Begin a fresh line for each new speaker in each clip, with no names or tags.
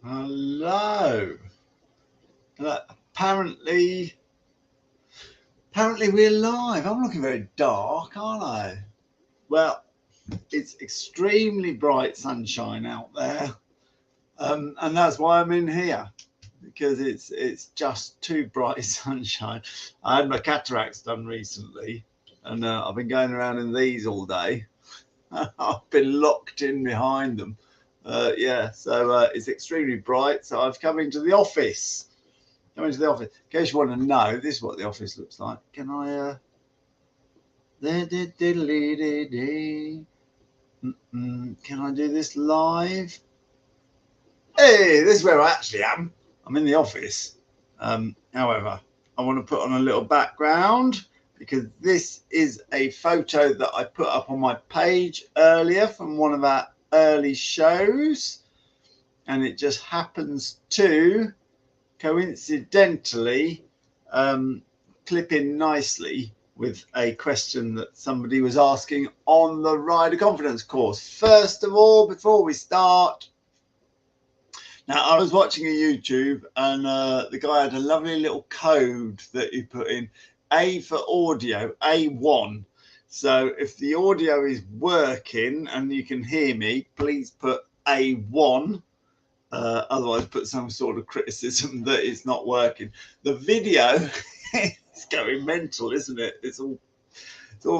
Hello. Apparently we're live. I'm looking very dark, aren't I? Well, it's extremely bright sunshine out there, and that's why I'm in here because it's just too bright sunshine. I had my cataracts done recently, and I've been going around in these all day. I've been locked in behind them. So it's extremely bright. So I've come into the office. Come into the office. In case you want to know, this is what the office looks like. Can I? Can I do this live? Hey, this is where I actually am. I'm in the office. However, I want to put on a little background because this is a photo that I put up on my page earlier from one of our early shows, and it just happens to coincidentally clip in nicely with a question that somebody was asking on the Rider Confidence course. First of all, before we start, now I was watching a YouTube and the guy had a lovely little code that he put in, A for audio, A1. So if the audio is working and you can hear me, please put A1. Otherwise, put some sort of criticism that it's not working. The video is going mental, isn't it? It's all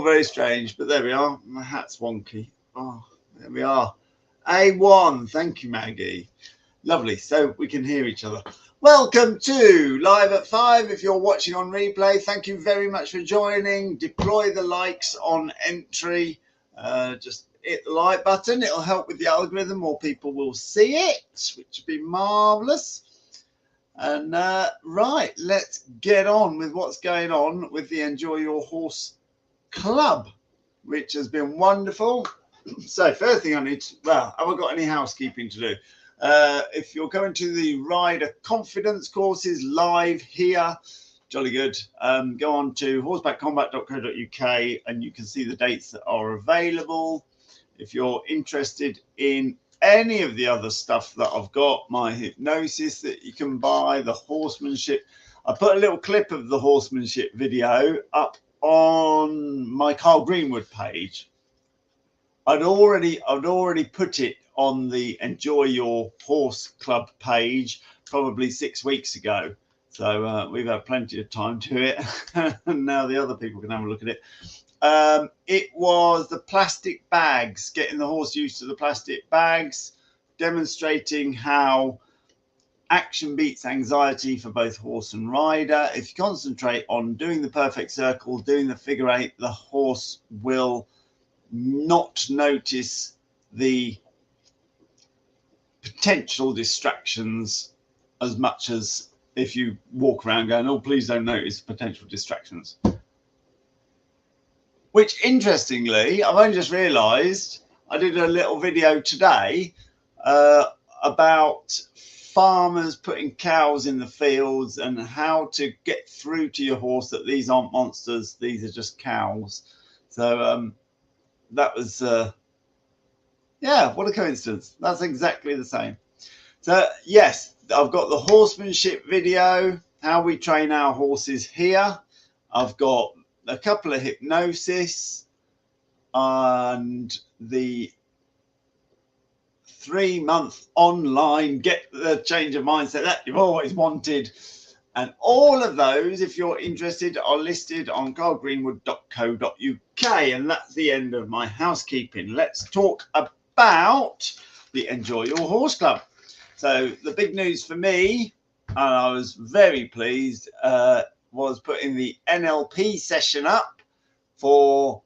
very strange. But there we are. My hat's wonky. Oh, there we are. A1. Thank you, Maggie. Lovely. So we can hear each other. Welcome to Live at 5. If you're watching on replay, thank you very much for joining. Deploy the likes on entry. Just hit the like button. It'll help with the algorithm. More people will see it, which would be marvellous. And right, let's get on with what's going on with the Enjoy Your Horse Club, which has been wonderful. So first thing I need to, well, have I got any housekeeping to do? If you're going to the Rider Confidence courses live here, jolly good, go on to horsebackcombat.co.uk and you can see the dates that are available. If you're interested in any of the other stuff that I've got, my hypnosis that you can buy, the horsemanship, I put a little clip of the horsemanship video up on my Carl Greenwood page. I'd already put it on the Enjoy Your Horse Club page probably 6 weeks ago. So we've had plenty of time to it. And now the other people can have a look at it. It was the plastic bags, getting the horse used to the plastic bags, demonstrating how action beats anxiety for both horse and rider. If you concentrate on doing the perfect circle, doing the figure eight, the horse will not notice the potential distractions as much as if you walk around going, oh, please don't notice potential distractions. Which, interestingly, I've only just realised, I did a little video today about farmers putting cows in the fields and how to get through to your horse that these aren't monsters, these are just cows. So that was, yeah, what a coincidence. That's exactly the same. So, yes, I've got the horsemanship video, how we train our horses here. I've got a couple of hypnosis and the 3-month online get the change of mindset that you've always wanted. And all of those, if you're interested, are listed on carlgreenwood.co.uk. And that's the end of my housekeeping. Let's talk about the Enjoy Your Horse Club. So the big news for me, and I was very pleased, was putting the NLP session up for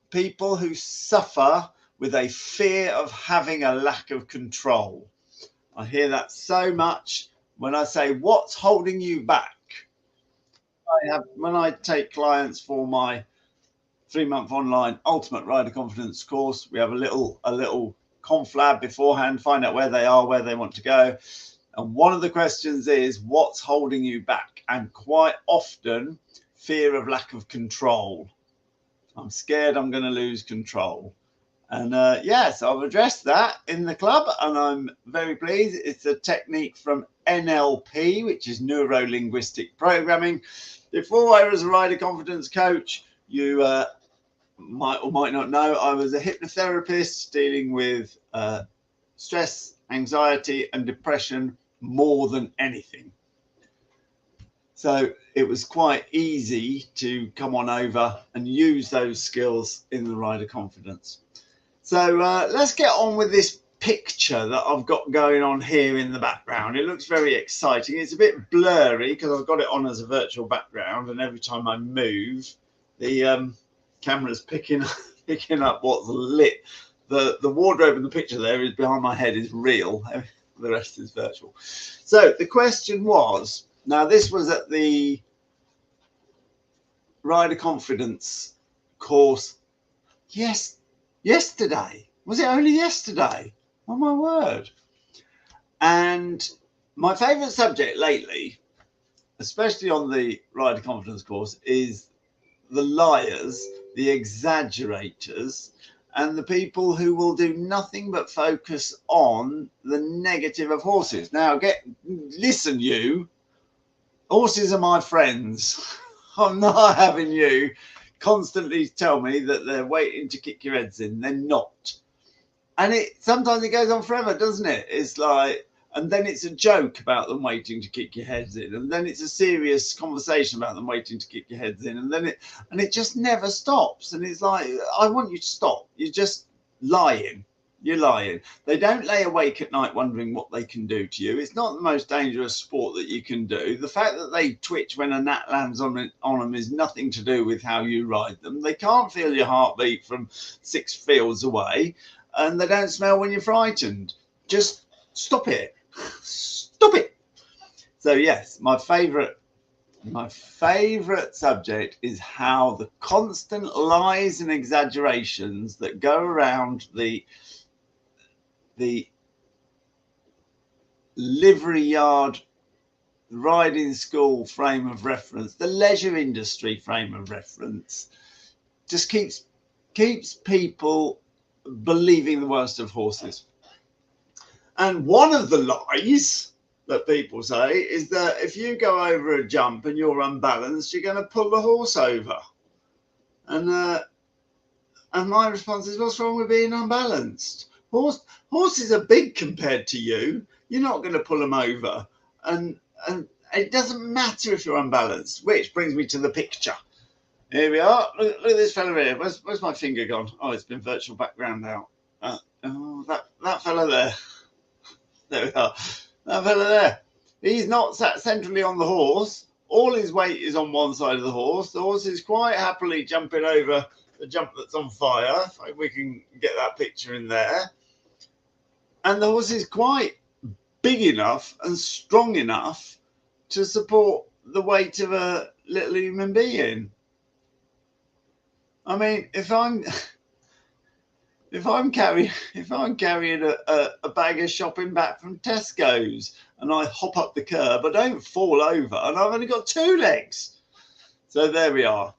people who suffer with a fear of having a lack of control. I hear that so much when I say, what's holding you back? When I take clients for my 3-month online Ultimate Rider Confidence course, we have a little conflab beforehand, find out where they are, where they want to go. And one of the questions is, what's holding you back? And quite often, fear of lack of control. I'm scared I'm going to lose control. And yes, I've addressed that in the club, and I'm very pleased. It's a technique from NLP, which is Neuro Linguistic Programming. Before I was a rider confidence coach, you might or might not know, I was a hypnotherapist dealing with stress, anxiety, and depression more than anything. So it was quite easy to come on over and use those skills in the rider confidence. So let's get on with this picture that I've got going on here in the background. It looks very exciting. It's a bit blurry because I've got it on as a virtual background, and every time I move, the camera's picking up what's lit. The wardrobe in the picture there is behind my head is real. The rest is virtual. So the question was, now this was at the Rider Confidence course. Yes. Yesterday. Was it only yesterday? Oh my word. And my favourite subject lately, especially on the Rider Confidence course, is the liars, the exaggerators, and the people who will do nothing but focus on the negative of horses. Now, listen, you. Horses are my friends. I'm not having you constantly tell me that they're waiting to kick your heads in. They're not. And sometimes it goes on forever, doesn't it? It's like, and then it's a joke about them waiting to kick your heads in, and then it's a serious conversation about them waiting to kick your heads in, and then it just never stops. And it's like, I want you to stop. You're just lying. You're lying. They don't lay awake at night wondering what they can do to you. It's not the most dangerous sport that you can do. The fact that they twitch when a gnat lands on them is nothing to do with how you ride them. They can't feel your heartbeat from 6 fields away, and they don't smell when you're frightened. Just stop it. Stop it. So yes, my favourite subject is how the constant lies and exaggerations that go around the livery yard, riding school frame of reference, the leisure industry frame of reference, just keeps people believing the worst of horses. And one of the lies that people say is that if you go over a jump and you're unbalanced, you're going to pull the horse over. And my response is, what's wrong with being unbalanced? Horses are big compared to you. You're not going to pull them over. And it doesn't matter if you're unbalanced, which brings me to the picture. Here we are. Look at this fella here. Where's my finger gone? Oh, it's been virtual background out. That fella there. There we are. That fella there. He's not sat centrally on the horse. All his weight is on one side of the horse. The horse is quite happily jumping over the jump that's on fire. If we can get that picture in there. And the horse is quite big enough and strong enough to support the weight of a little human being. I mean, if I'm carrying a bag of shopping back from Tesco's and I hop up the curb, I don't fall over, and I've only got 2 legs. So there we are.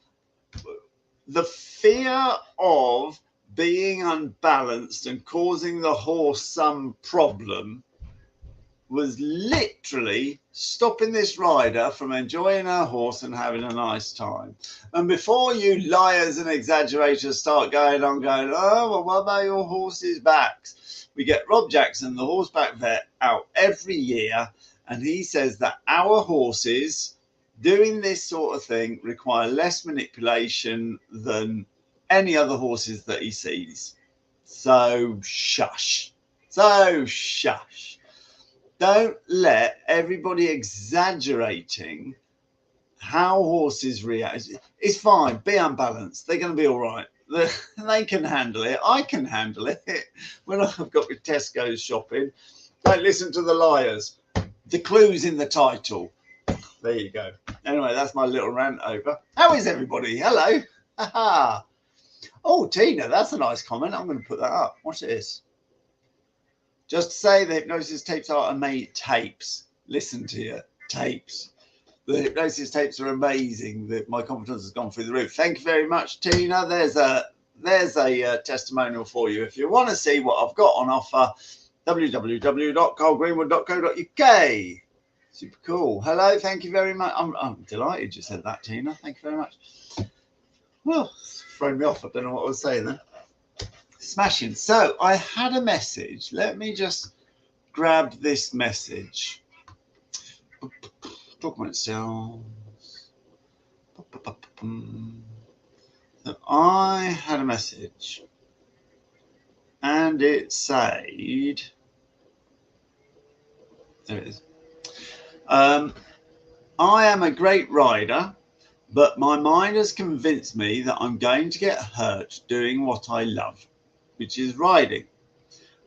The fear of being unbalanced and causing the horse some problem was literally stopping this rider from enjoying her horse and having a nice time. And before you liars and exaggerators start going, oh, well, what about your horse's backs? We get Rob Jackson, the horseback vet, out every year, and he says that our horses doing this sort of thing require less manipulation than any other horses that he sees. So shush. Don't let everybody exaggerating how horses react. It's fine. Be unbalanced. They're going to be all right. They can handle it. I can handle it. When I've got with Tesco's shopping, don't listen to the liars. The clue's in the title. There you go. Anyway, that's my little rant over. How is everybody? Hello. Haha. Oh, Tina, that's a nice comment. I'm going to put that up. Watch this. Just to say the hypnosis tapes are amazing. Tapes. Listen to you. Tapes. The hypnosis tapes are amazing. My confidence has gone through the roof. Thank you very much, Tina. There's a there's a testimonial for you. If you want to see what I've got on offer, www.carlgreenwood.co.uk. Super cool. Hello, thank you very much. I'm delighted you said that, Tina. Thank you very much. Well, it's thrown me off. I don't know what I was saying then. Smashing. So I had a message. Let me just grab this message. Document sales. So I had a message, and it said, there it is. I am a great rider, but my mind has convinced me that I'm going to get hurt doing what I love, which is riding.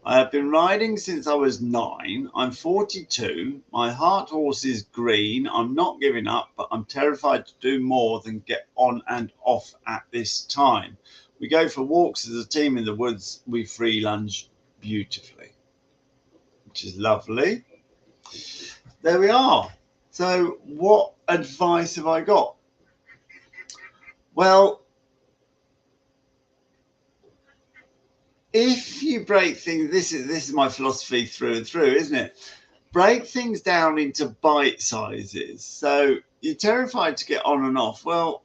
I have been riding since I was 9. I'm 42. My heart horse is Green. I'm not giving up, but I'm terrified to do more than get on and off at this time. We go for walks as a team in the woods. We free lunge beautifully, which is lovely. There we are. So what advice have I got? Well, if you break things, this is my philosophy through and through, isn't it? Break things down into bite sizes. So you're terrified to get on and off. Well,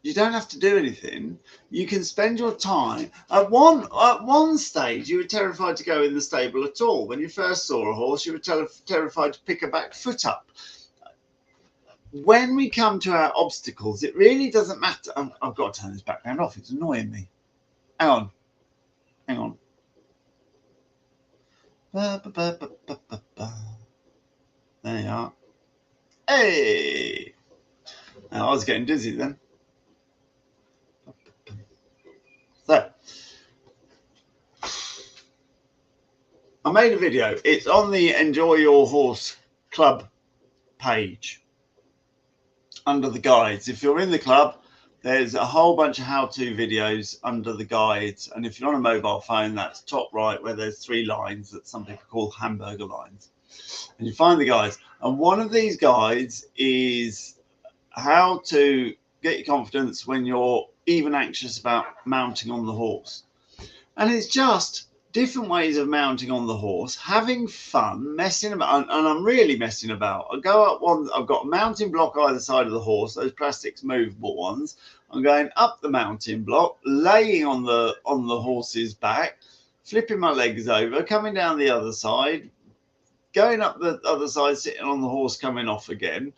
you don't have to do anything. You can spend your time. At one stage, you were terrified to go in the stable at all. When you first saw a horse, you were terrified to pick a back foot up. When we come to our obstacles, it really doesn't matter. I've got to turn this background off. It's annoying me. Hang on. Hang on. There you are. Hey! I was getting dizzy then. So, I made a video. It's on the Enjoy Your Horse Club page under the guides. If you're in the club, there's a whole bunch of how-to videos under the guides. And if you're on a mobile phone, that's top right where there's 3 lines that some people call hamburger lines. And you find the guides. And one of these guides is how to get your confidence when you're even anxious about mounting on the horse. And it's just different ways of mounting on the horse, having fun, messing about, and I'm really messing about. I go up one, I've got a mounting block either side of the horse, those plastics movable ones. I'm going up the mounting block, laying on the horse's back, flipping my legs over, coming down the other side, going up the other side, sitting on the horse, coming off again,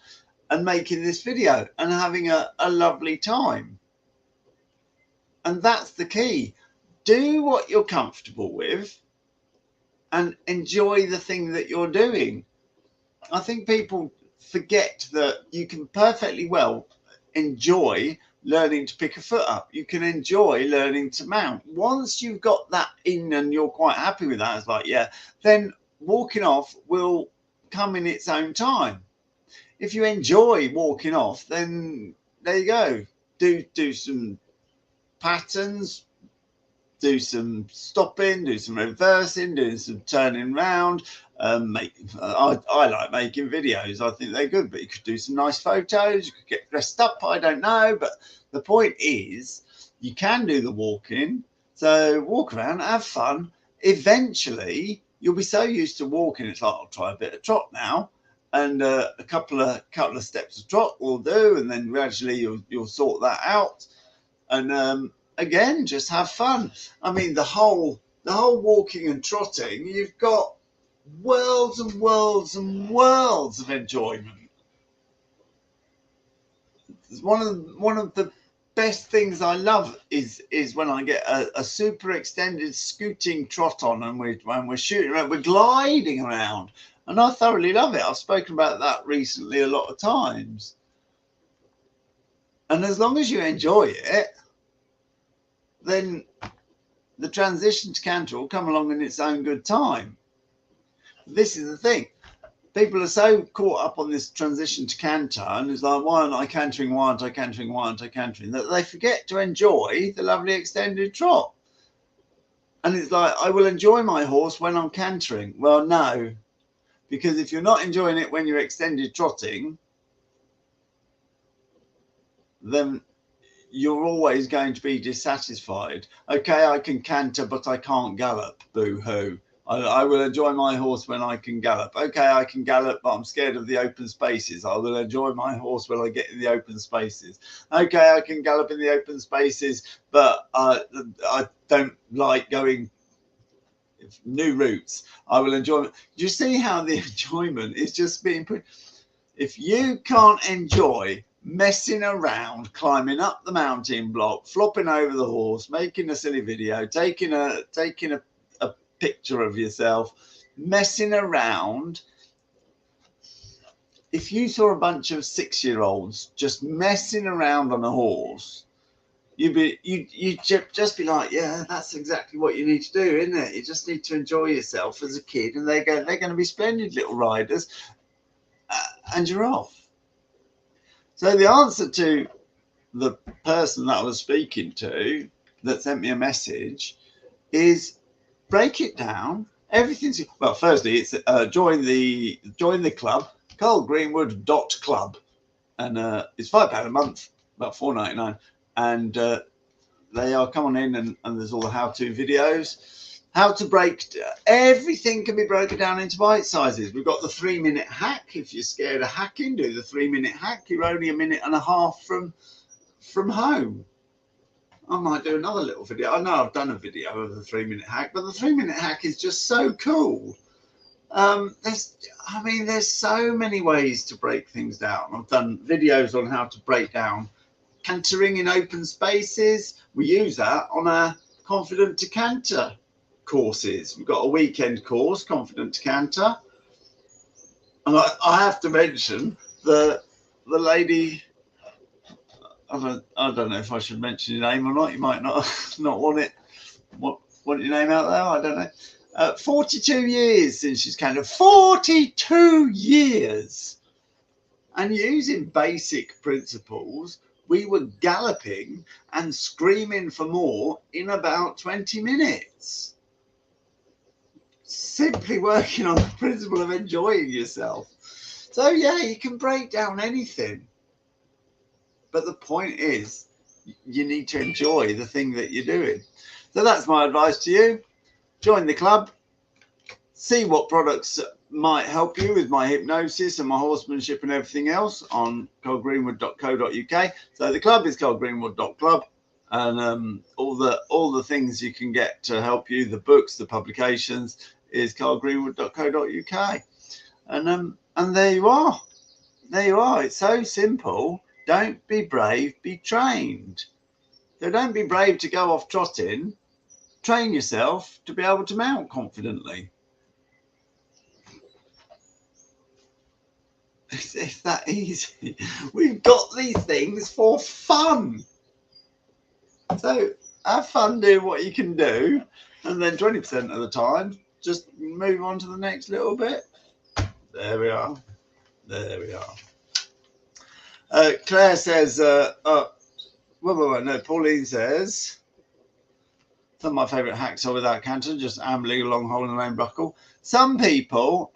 and making this video and having a lovely time. And that's the key. Do what you're comfortable with and enjoy the thing that you're doing. I think people forget that you can perfectly well enjoy learning to pick a foot up. You can enjoy learning to mount. Once you've got that in and you're quite happy with that, it's like, yeah, then walking off will come in its own time. If you enjoy walking off, then there you go. Do some patterns, do some stopping, do some reversing, do some turning round. I like making videos. I think they're good, but you could do some nice photos. You could get dressed up. I don't know, but the point is, you can do the walking. So walk around, have fun. Eventually, you'll be so used to walking. It's like, I'll try a bit of trot now, and a couple of steps of trot will do, and then gradually you'll sort that out. And again, just have fun. I mean, the whole walking and trotting, you've got worlds and worlds and worlds of enjoyment. One of the best things I love is when I get a super extended scooting trot on, and when we're shooting around, we're gliding around, and I thoroughly love it. I've spoken about that recently a lot of times. And as long as you enjoy it, then the transition to canter will come along in its own good time. This is the thing. People are so caught up on this transition to canter, and it's like, why aren't I cantering, why aren't I cantering, why aren't I cantering, that they forget to enjoy the lovely extended trot. And it's like, I will enjoy my horse when I'm cantering. Well, no, because if you're not enjoying it when you're extended trotting, then you're always going to be dissatisfied. Okay, I can canter, but I can't gallop. Boo hoo. I will enjoy my horse when I can gallop. Okay, I can gallop, but I'm scared of the open spaces. I will enjoy my horse when I get in the open spaces. Okay, I can gallop in the open spaces, but I don't like going new routes. I will enjoy it. Do you see how the enjoyment is just being put? If you can't enjoy messing around, climbing up the mountain block, flopping over the horse, making a silly video, taking a picture of yourself, messing around. If you saw a bunch of 6-year-olds just messing around on a horse, you'd just be like, yeah, that's exactly what you need to do, isn't it? You just need to enjoy yourself as a kid, and they're going to be splendid little riders, and you're off. So the answer to the person that I was speaking to that sent me a message is break it down. Everything's well. Firstly, it's join the club, carlgreenwood.club, and it's £5 a month, about £4.99, and they are come on in, and there's all the how-to videos, how to break. Everything can be broken down into bite sizes. We've got the 3-minute hack. If you're scared of hacking, do the 3-minute hack. You're only 1.5 minutes from home. I might do another little video. I know I've done a video of the 3-minute hack, but the 3-minute hack is just so cool. There's so many ways to break things down. I've done videos on how to break down cantering in open spaces. We use that on our Confident to Canter courses. We've got a weekend course, Confident to Canter. And I have to mention the lady. I don't know if I should mention your name or not. You might not want your name out there. I don't know. 42 years since she's cantered. 42 years. And using basic principles, we were galloping and screaming for more in about 20 minutes. Simply working on the principle of enjoying yourself. So yeah, you can break down anything. But the point is, you need to enjoy the thing that you're doing. So that's my advice to you. Join the club. See what products might help you with my hypnosis and my horsemanship and everything else on carlgreenwood.co.uk. So the club is carlgreenwood.club, and all the things you can get to help you, the books, the publications, is carlgreenwood.co.uk. And there you are. There you are. It's so simple. Don't be brave, be trained. So don't be brave to go off trotting. Train yourself to be able to mount confidently. It's that easy. We've got these things for fun. So have fun doing what you can do, and then 20% of the time, just move on to the next little bit. There we are. There we are. Claire says, no, Pauline says, some of my favourite hacks are without canter, just ambling along hole in the main buckle. Some people,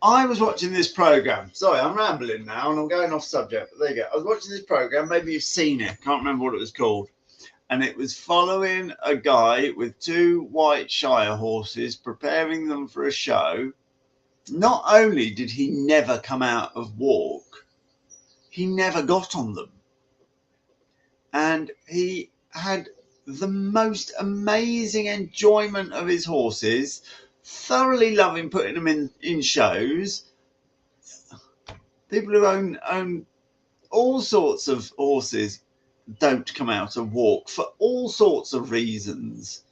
I was watching this programme. Sorry, I'm rambling now and I'm going off subject, but there you go. I was watching this programme, maybe you've seen it, can't remember what it was called. And it was following a guy with 2 white Shire horses, preparing them for a show. Not only did he never come out of walk, he never got on them. And he had the most amazing enjoyment of his horses, thoroughly loving putting them in shows. People who own all sorts of horses don't come out and walk for all sorts of reasons.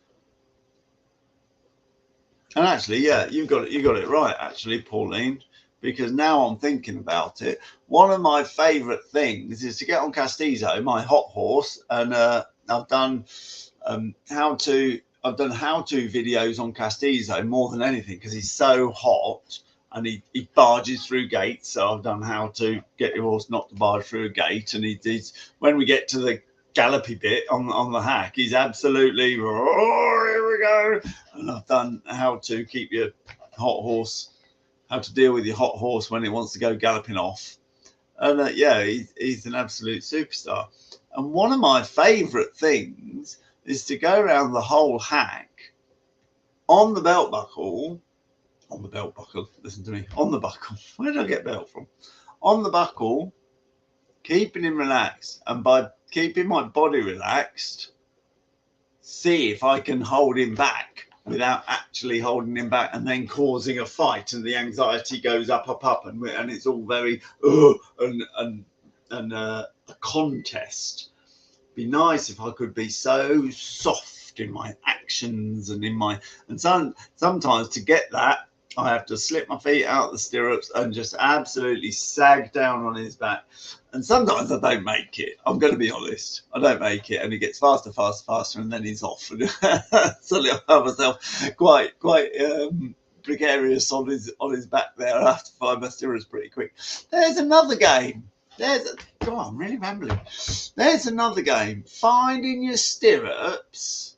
And actually, yeah, you got it right, actually, Pauline. Because now I'm thinking about it, one of my favourite things is to get on Castizo, my hot horse, and I've done how-to videos on Castizo more than anything because he's so hot and he barges through gates. So I've done how to get your horse not to barge through a gate, and he's when we get to the gallopy bit on the hack, he's absolutely, oh, here we go. And I've done how to keep your hot horse, how to deal with your hot horse when it wants to go galloping off. And yeah, he's an absolute superstar. And one of my favourite things is to go around the whole hack on the belt buckle, listen to me, on the buckle. Where did I get belt from? On the buckle, keeping him relaxed. And by keeping my body relaxed, see if I can hold him back without actually holding him back and then causing a fight, and the anxiety goes up, and it's all very a contest. Be nice if I could be so soft in my actions and sometimes to get that I have to slip my feet out the stirrups and just absolutely sag down on his back. And sometimes I don't make it. I'm going to be honest. I don't make it, and he gets faster, and then he's off. Suddenly I find myself quite precarious on his back there. I have to find my stirrups pretty quick. There's another game. God, I'm really rambling. There's another game. Finding your stirrups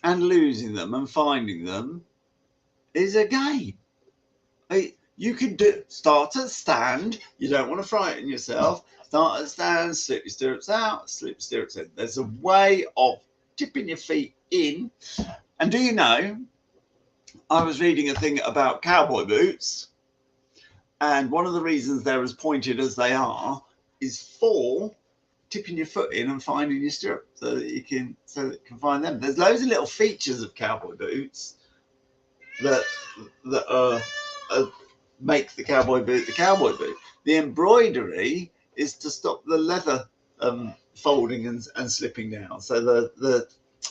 and losing them and finding them is a game. You can start at stand. You don't want to frighten yourself. Start at stand, slip your stirrups out, slip your stirrups in. There's a way of tipping your feet in. And do you know, I was reading a thing about cowboy boots, and one of the reasons they're as pointed as they are is for tipping your foot in and finding your stirrup so that you can find them. There's loads of little features of cowboy boots that make the cowboy boot the cowboy boot. The embroidery is to stop the leather folding and slipping down. So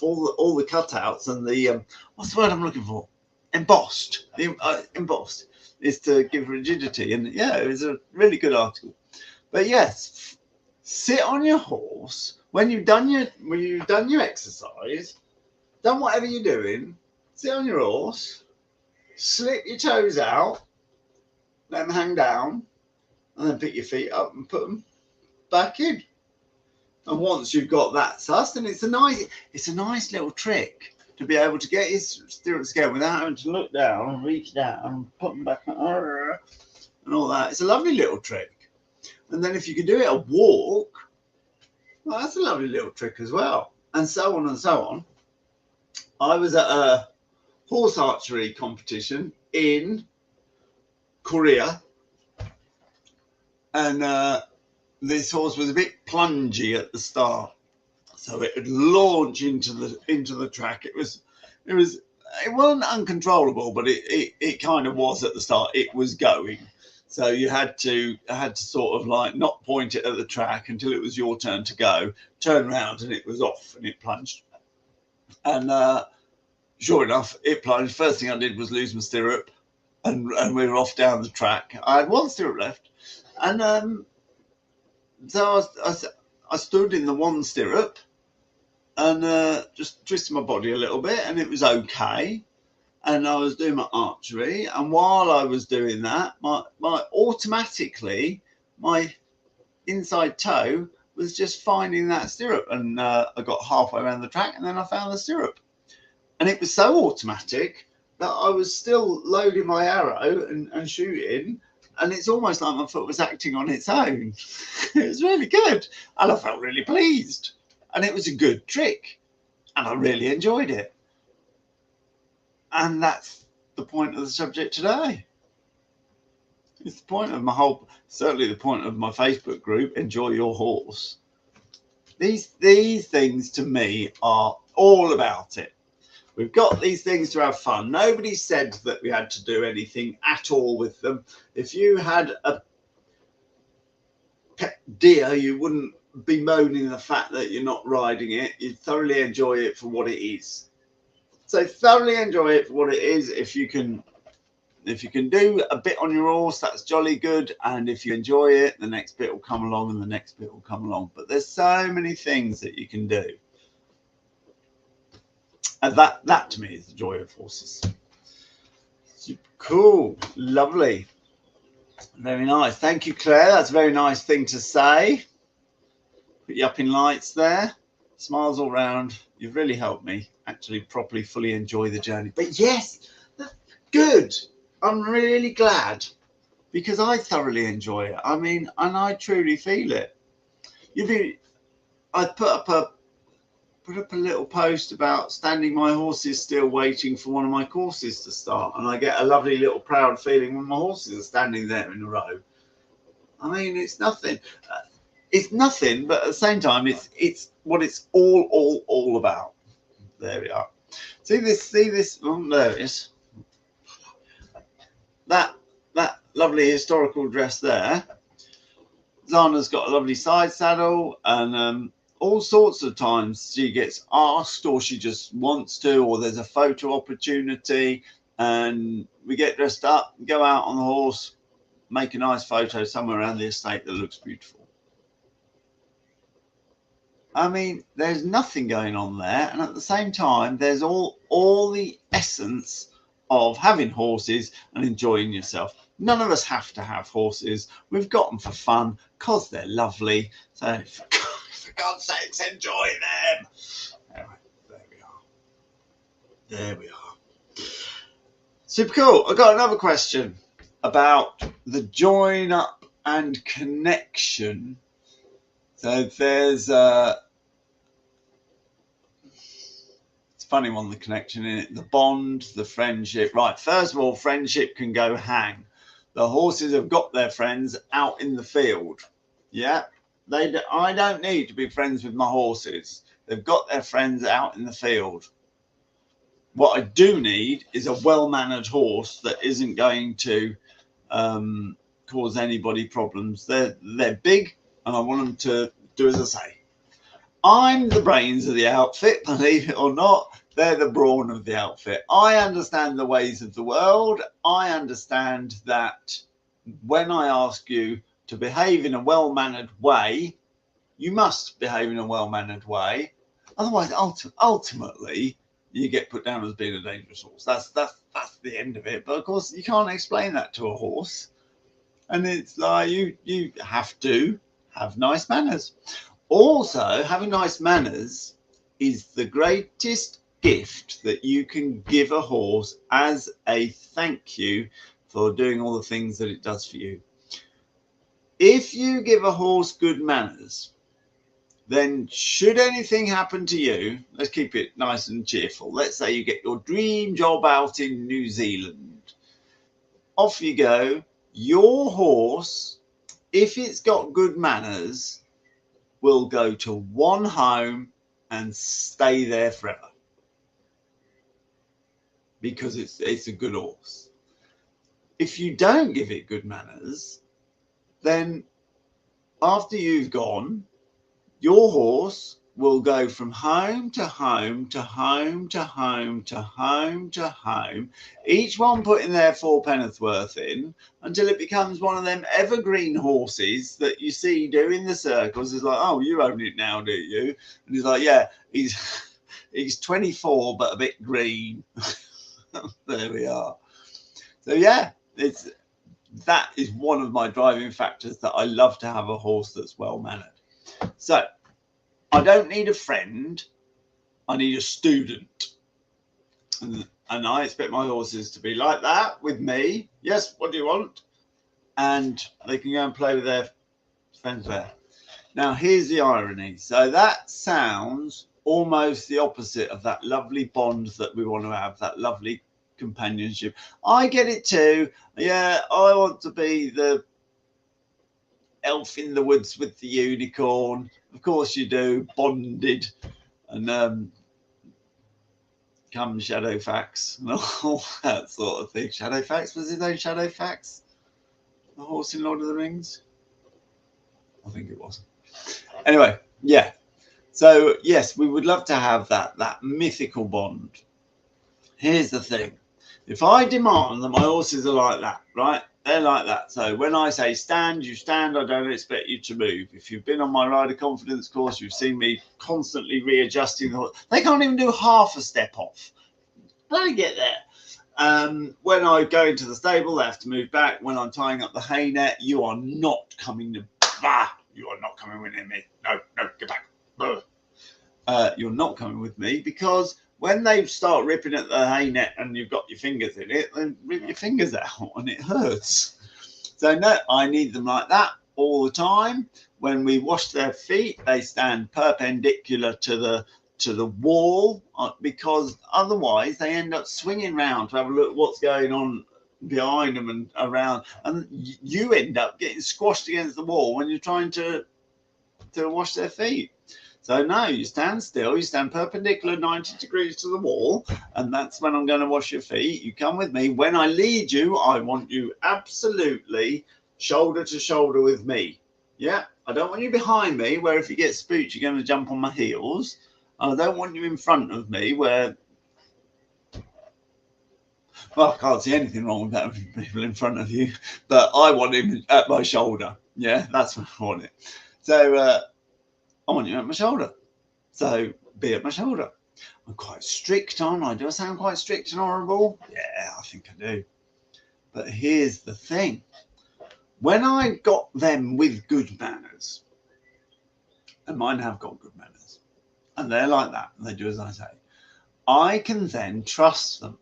all the cutouts and the what's the word I'm looking for? Embossed. Embossed is to give rigidity. And yeah, it was a really good article. But yes, sit on your horse when you've done your exercise, done whatever you're doing. Sit on your horse, slip your toes out, let them hang down, and then pick your feet up and put them back in. And once you've got that sussed, then it's a nice little trick to be able to get his stirrups again without having to look down and reach down and put them back and all that. It's a lovely little trick. And then if you can do it a walk, well, that's a lovely little trick as well. And so on and so on. I was at a horse archery competition in Korea, and this horse was a bit plungy at the start, so it would launch into the track. It wasn't uncontrollable, but it kind of was at the start. It was going, so you had to sort of like not point it at the track until it was your turn to go, turn around, and it was off and it plunged. And sure enough, it plunged. First thing I did was lose my stirrup, and we were off down the track. I had one stirrup left, and so I stood in the one stirrup and just twisted my body a little bit, and it was okay. And I was doing my archery, and while I was doing that, my automatically my inside toe was just finding that stirrup, and I got halfway around the track, and then I found the stirrup, and it was so automatic that I was still loading my arrow and shooting, and it's almost like my foot was acting on its own. It was really good, and I felt really pleased, and it was a good trick, and I really enjoyed it. And that's the point of the subject today. It's the point of certainly the point of my Facebook group, Enjoy Your Horse. These things to me are all about it. We've got these things to have fun. Nobody said that we had to do anything at all with them. If you had a pet deer, you wouldn't be moaning the fact that you're not riding it. You'd thoroughly enjoy it for what it is. So thoroughly enjoy it for what it is. If you can do a bit on your horse, that's jolly good. And if you enjoy it, the next bit will come along and the next bit will come along. But there's so many things that you can do. And that to me is the joy of horses. Super cool. Lovely. Very nice. Thank you, Claire. That's a very nice thing to say. Put you up in lights there. Smiles all round. You've really helped me actually properly, fully enjoy the journey. But yes, good. I'm really glad because I thoroughly enjoy it. I mean, and I truly feel it. I put up a little post about standing my horses still waiting for one of my courses to start, and I get a lovely little proud feeling when my horses are standing there in a row. I mean, it's nothing. It's nothing, but at the same time, it's what it's all about. There we are. See this. Oh, there it is. That lovely historical dress there. Zana's got a lovely side saddle, and all sorts of times she gets asked, or she just wants to, or there's a photo opportunity, and we get dressed up, go out on the horse, make a nice photo somewhere around the estate that looks beautiful. I mean, there's nothing going on there, and at the same time, there's all the essence of having horses and enjoying yourself. None of us have to have horses. We've got them for fun because they're lovely. So, for God's sakes, enjoy them. Anyway, there we are. There we are. Super cool. I've got another question about the join up and connection. So there's funny one, the connection in it, the bond, the friendship. Right, first of all, friendship can go hang. The horses have got their friends out in the field. Yeah, I don't need to be friends with my horses. They've got their friends out in the field. What I do need is a well-mannered horse that isn't going to cause anybody problems. They're big, and I want them to do as I say. I'm the brains of the outfit, believe it or not. They're the brawn of the outfit. I understand the ways of the world. I understand that when I ask you to behave in a well-mannered way, you must behave in a well-mannered way. Otherwise, ultimately, you get put down as being a dangerous horse. That's the end of it. But of course, you can't explain that to a horse. And it's like you have to have nice manners. Also, having nice manners is the greatest gift that you can give a horse as a thank you for doing all the things that it does for you. If you give a horse good manners, then should anything happen to you, let's keep it nice and cheerful. Let's say you get your dream job out in New Zealand. Off you go. Your horse, if it's got good manners, will go to one home and stay there forever because it's a good horse. If you don't give it good manners, then after you've gone, your horse will go from home to home to home to home to home to home, each one putting their 4 penn'orth in until it becomes one of them evergreen horses that you see doing the circles. It's like, oh, you own it now, do you? And he's like, yeah, he's 24 but a bit green. There we are. So yeah, that is one of my driving factors, that I love to have a horse that's well mannered. So I don't need a friend, I need a student. And I expect my horses to be like that with me. Yes, what do you want? And they can go and play with their friends there. Now, here's the irony. So that sounds almost the opposite of that lovely bond that we want to have, that lovely companionship. I get it too. Yeah, I want to be the elf in the woods with the unicorn. Of course you do, bonded. And come Shadowfax and all that sort of thing. Shadowfax, was his name Shadowfax? The horse in Lord of the Rings? I think it was. Anyway, yeah. So yes, we would love to have that mythical bond. Here's the thing. If I demand that my horses are like that, right? They're like that. So when I say stand, you stand. I don't expect you to move. If you've been on my rider confidence course, you've seen me constantly readjusting the horse. They can't even do half a step off. Bloody get there. When I go into the stable, they have to move back. When I'm tying up the hay net, you are not coming to. You are not coming with me. No, get back. You're not coming with me, because when they start ripping at the hay net and you've got your fingers in it, then rip your fingers out and it hurts. So no, I need them like that. all the time. When we wash their feet, they stand perpendicular to the wall, because otherwise they end up swinging round to have a look at what's going on behind them and around, and you end up getting squashed against the wall when you're trying to wash their feet. So no, you stand still, you stand perpendicular 90 degrees to the wall, and that's when I'm going to wash your feet. You come with me. When I lead you, I want you absolutely shoulder to shoulder with me. Yeah, I don't want you behind me where if you get spooked you're going to jump on my heels. I don't want you in front of me where, well, I can't see anything wrong with having people in front of you, but I want him at my shoulder. Yeah, that's what I want it. So I want you at my shoulder. So be at my shoulder. I'm quite strict, aren't I? Do I sound quite strict and horrible? Yeah, I think I do. But here's the thing. When I got them with good manners, and mine have got good manners, and they're like that, and they do as I say, I can then trust them.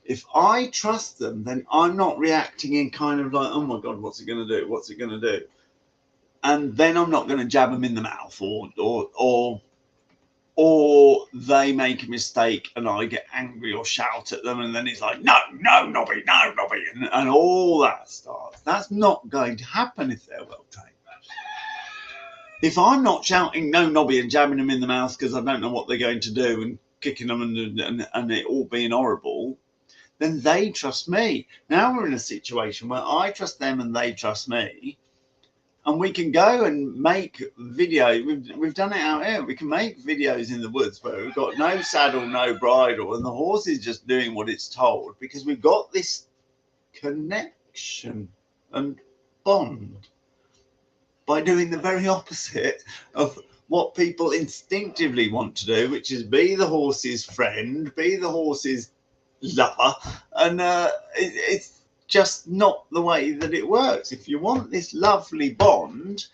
If I trust them, then I'm not reacting in kind of like, oh my God, what's it going to do? What's it going to do? And then I'm not going to jab them in the mouth, or they make a mistake and I get angry or shout at them, and then it's like, no, Nobby, and all that starts. That's not going to happen if they're well trained. If I'm not shouting no, Nobby, and jabbing them in the mouth because I don't know what they're going to do and kicking them and it all being horrible, then they trust me. Now we're in a situation where I trust them and they trust me. And we can go and make video. We've done it out here. We can make videos in the woods where we've got no saddle, no bridle, and the horse is just doing what it's told, because we've got this connection and bond by doing the very opposite of what people instinctively want to do, which is be the horse's friend, be the horse's lover, and it's just not the way that it works. If you want this lovely bond,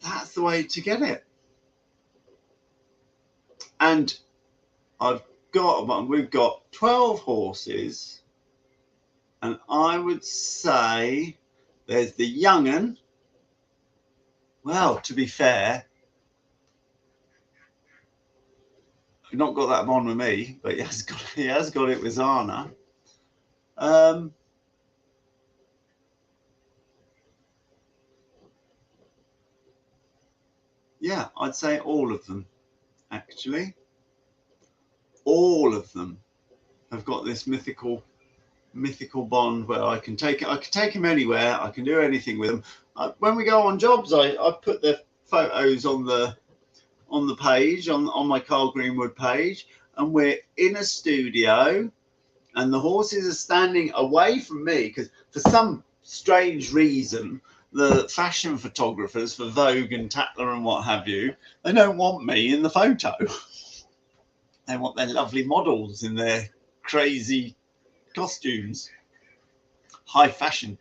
that's the way to get it. And we've got 12 horses, and I would say there's the young un. Well, to be fair, he's not got that bond with me, but he has got it with Zana. Yeah, I'd say all of them, actually. All of them have got this mythical bond where I can take him anywhere. I can do anything with them. When we go on jobs, I put their photos on the page, on my Carl Greenwood page, and we're in a studio, and the horses are standing away from me because for some strange reason, the fashion photographers for Vogue and Tatler and what have you, they don't want me in the photo. They want their lovely models in their crazy costumes, high fashion.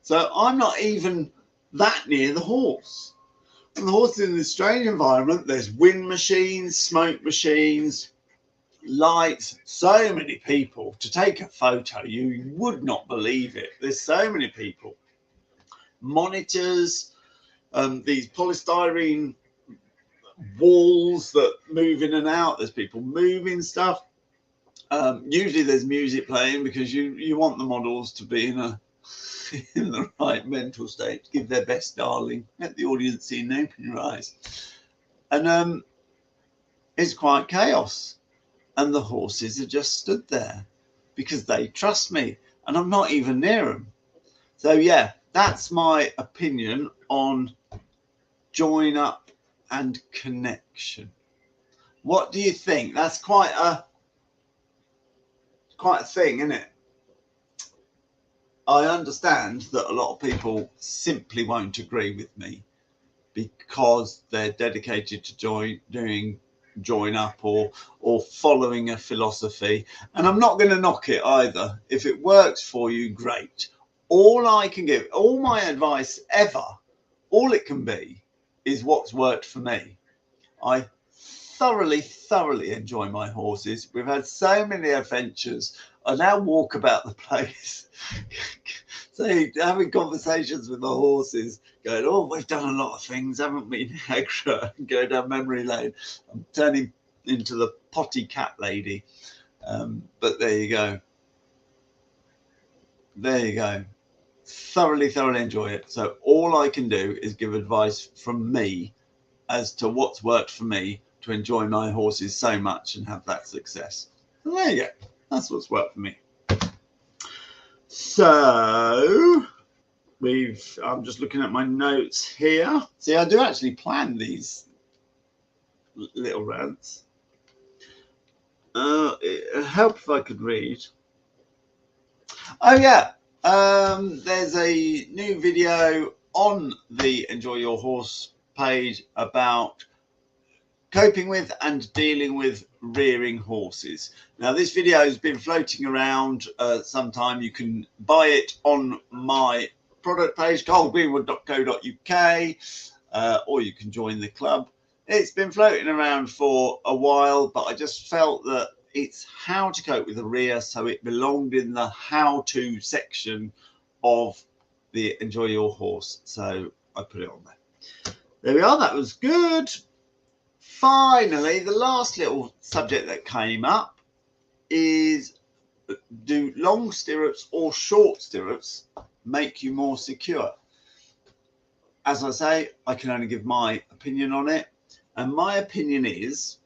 So I'm not even that near the horse. And the horse is in this strange environment. There's wind machines, smoke machines, lights, so many people to take a photo. You would not believe it. There's so many people. Monitors, these polystyrene walls that move in and out. There's people moving stuff. Usually there's music playing because you want the models to be in the right mental state to give their best, darling. Let the audience see and open your eyes. And it's quite chaos. And the horses are just stood there because they trust me and I'm not even near them. So yeah, that's my opinion on join up and connection. What do you think? That's quite a thing, isn't it? I understand that a lot of people simply won't agree with me because they're dedicated to join up or following a philosophy, and I'm not going to knock it either. If it works for you, great. All I can give, all my advice ever, all it can be is what's worked for me. I thoroughly enjoy my horses. We've had so many adventures. I now walk about the place So having conversations with the horses, going, oh, we've done a lot of things, haven't we, Niagara? Going down memory lane. I'm turning into the potty cat lady. But there you go. There you go. Thoroughly enjoy it. So all I can do is give advice from me as to what's worked for me to enjoy my horses so much and have that success. So there you go. That's what's worked for me. So I'm just looking at my notes here. See, I do actually plan these little rants. It helped if I could read. Oh yeah, there's a new video on the Enjoy Your Horse page about coping with and dealing with rearing horses. Now this video has been floating around sometime. You can buy it on my product page, carlgreenwood.co.uk, or you can join the club. It's been floating around for a while, but I just felt that it's how to cope with a rear, so it belonged in the how-to section of the Enjoy Your Horse. So I put it on there. There we are. That was good. Finally, the last little subject that came up is, do long stirrups or short stirrups make you more secure? As I say, I can only give my opinion on it. And my opinion is,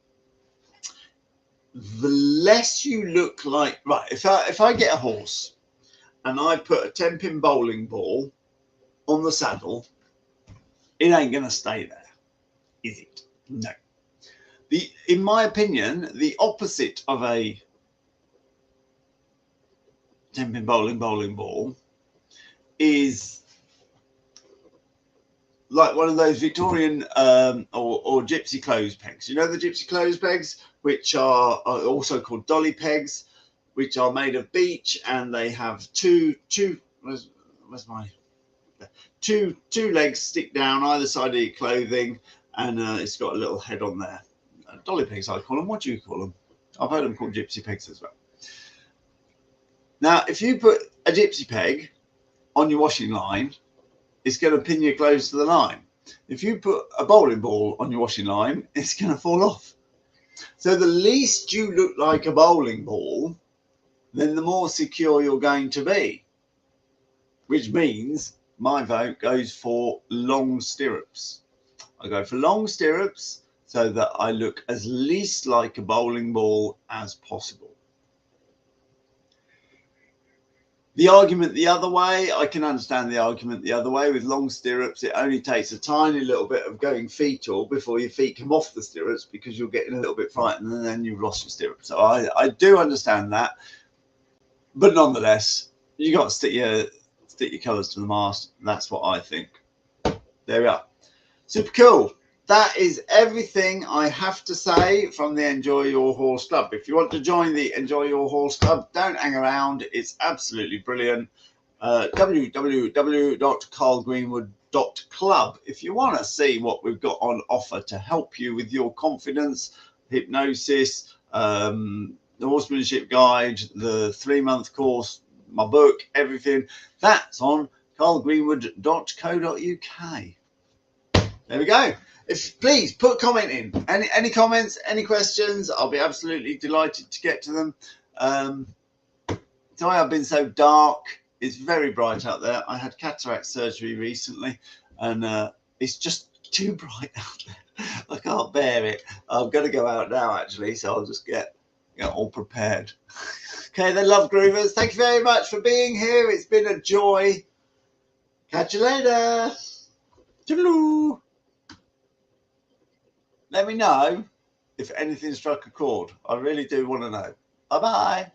the less you look like, right, if I get a horse and I put a 10-pin bowling ball on the saddle, it ain't going to stay there, is it? No. In my opinion, the opposite of a 10-pin bowling ball is like one of those Victorian or gypsy clothes pegs. You know the gypsy clothes pegs, which are also called dolly pegs, which are made of beech, and they have two legs stick down either side of your clothing, and it's got a little head on there. Dolly pegs, I call them. What do you call them? I've heard them called gypsy pegs as well. Now, if you put a gypsy peg on your washing line, it's going to pin your clothes to the line. If you put a bowling ball on your washing line, it's going to fall off. So the least you look like a bowling ball, then the more secure you're going to be. Which means my vote goes for long stirrups. I go for long stirrups so that I look as least like a bowling ball as possible. The argument the other way, I can understand the argument the other way. With long stirrups, it only takes a tiny little bit of going fetal before your feet come off the stirrups, because you're getting a little bit frightened and then you've lost your stirrups. So I do understand that. But nonetheless, you got to stick your colours to the mast. That's what I think. There we are. Super cool. That is everything I have to say from the Enjoy Your Horse Club. If you want to join the Enjoy Your Horse Club, don't hang around. It's absolutely brilliant. www.carlgreenwood.club. If you want to see what we've got on offer to help you with your confidence, hypnosis, the horsemanship guide, the 3-month course, my book, everything, that's on carlgreenwood.co.uk. There we go. Please put a comment in. Any comments, any questions, I'll be absolutely delighted to get to them. Sorry I've been so dark. It's very bright out there. I had cataract surgery recently, and it's just too bright out there. I can't bear it. I'm going to go out now, actually, so I'll just get all prepared. Okay, then, love groovers, thank you very much for being here. It's been a joy. Catch you later. Toodaloo. Let me know if anything struck a chord. I really do want to know. Bye-bye.